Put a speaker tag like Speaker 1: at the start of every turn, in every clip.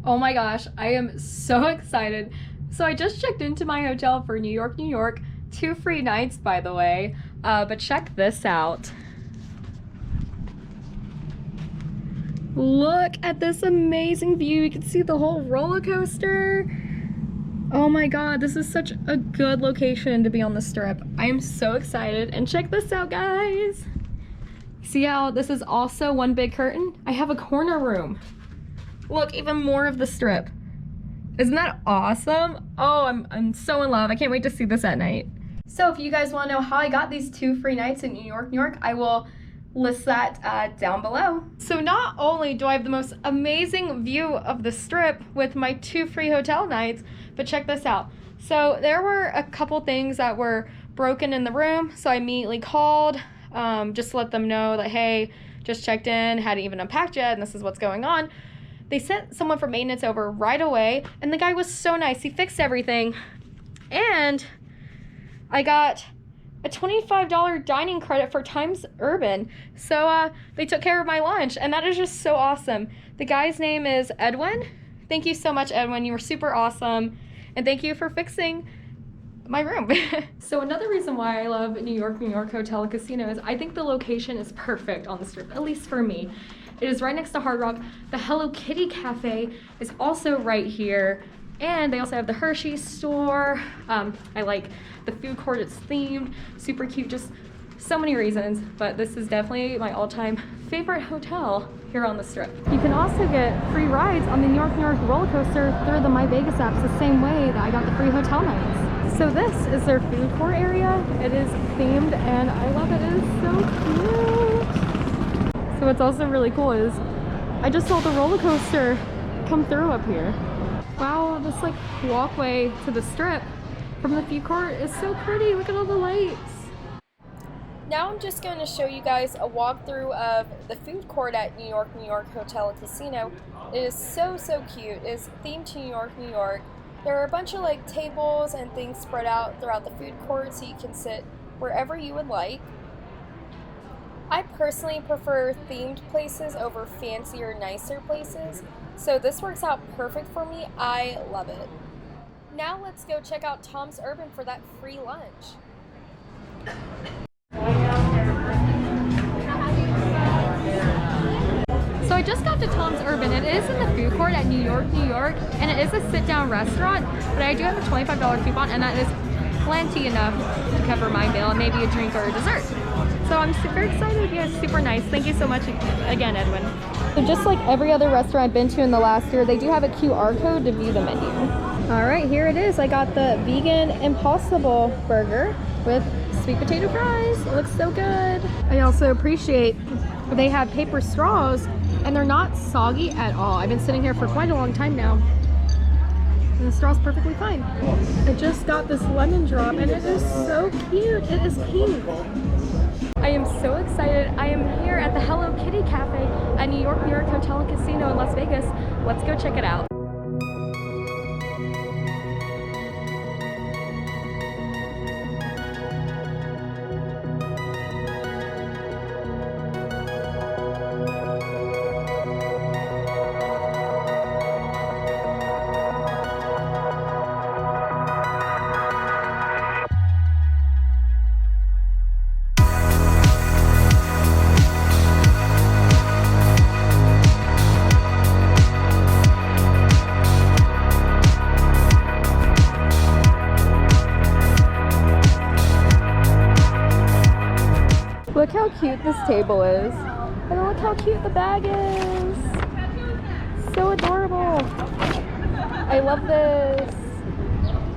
Speaker 1: Oh my gosh, I am so excited. So I just checked into my hotel for New York, New York. 2 free nights, by the way. But check this out. Look at this amazing view. You can see the whole roller coaster. Oh my god, this is such a good location to be on the Strip. I am so excited. And check this out, guys. See how this is also one big curtain? I have a corner room. Look, even more of the Strip. Isn't that awesome? Oh, I'm so in love. I can't wait to see this at night. So if you guys want to know how I got these 2 free nights in New York, New York, I will list that down below. So not only do I have the most amazing view of the Strip with my 2 free hotel nights, but check this out. So there were a couple things that were broken in the room, so I immediately called just to let them know that, hey, just checked in, hadn't even unpacked yet, and this is what's going on. They sent someone from maintenance over right away, and the guy was so nice. He fixed everything, and I got a $25 dining credit for Times Urban. So they took care of my lunch, and that is just so awesome. The guy's name is Edwin. Thank you so much, Edwin. You were super awesome, and thank you for fixing my room. So another reason why I love New York, New York Hotel and Casino is I think the location is perfect on the Strip, at least for me. It is right next to Hard Rock. The Hello Kitty Cafe is also right here. And they also have the Hershey store. I like the food court, it's themed, super cute, just so many reasons. But this is definitely my all-time favorite hotel here on the Strip. You can also get free rides on the New York, New York roller coaster through the myVegas apps the same way that I got the free hotel nights. So this is their food court area. It is themed and I love it. It is so cute. So what's also really cool is I just saw the roller coaster come through up here. Wow, this like walkway to the Strip from the food court is so pretty. Look at all the lights. Now I'm just going to show you guys a walkthrough of the food court at New York, New York Hotel and Casino. It is so cute. It is themed to New York, New York. There are a bunch of like tables and things spread out throughout the food court so you can sit wherever you would like. I personally prefer themed places over fancier, nicer places, so this works out perfect for me. I love it. Now let's go check out Tom's Urban for that free lunch. So I just got to Tom's Urban. It is in the food court at New York, New York, and it is a sit-down restaurant, but I do have a $25 coupon, and that is plenty enough to cover my meal and maybe a drink or a dessert. So I'm super excited. Yeah, it's super nice. Thank you so much again, Edwin. So just like every other restaurant I've been to in the last year, they do have a QR code to view the menu. All right, here it is. I got the vegan Impossible burger with sweet potato fries. It looks so good. I also appreciate they have paper straws and they're not soggy at all. I've been sitting here for quite a long time now. And the straw's perfectly fine. I just got this lemon drop and it is so cute. It is pink. I am so excited. I am here at the Hello Kitty Cafe at New York, New York Hotel and Casino in Las Vegas. Let's go check it out. Look how cute this table is. And look how cute the bag is. So adorable. I love this.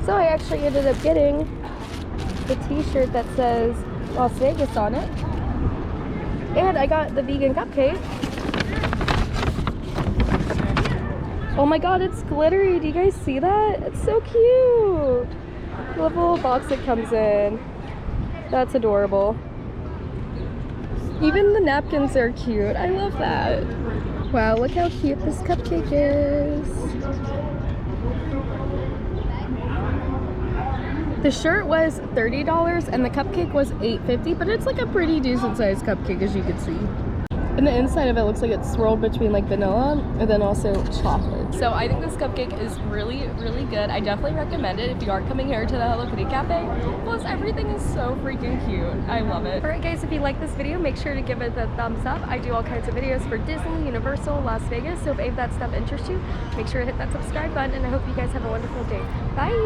Speaker 1: So I actually ended up getting the t-shirt that says Las Vegas on it. And I got the vegan cupcake. Oh my god, it's glittery. Do you guys see that? It's so cute. I love the little box it comes in. That's adorable. Even the napkins are cute. I love that. Wow, look how cute this cupcake is. The shirt was $30 and the cupcake was $8.50, but it's like a pretty decent sized cupcake, as you can see. And the inside of it looks like it's swirled between like vanilla and then also chocolate. So I think this cupcake is really, really good. I definitely recommend it if you are coming here to the Hello Kitty Cafe. Plus, everything is so freaking cute. I love it. Alright guys, if you like this video, make sure to give it a thumbs up. I do all kinds of videos for Disney, Universal, Las Vegas, so if any of that stuff interests you, make sure to hit that subscribe button, and I hope you guys have a wonderful day. Bye!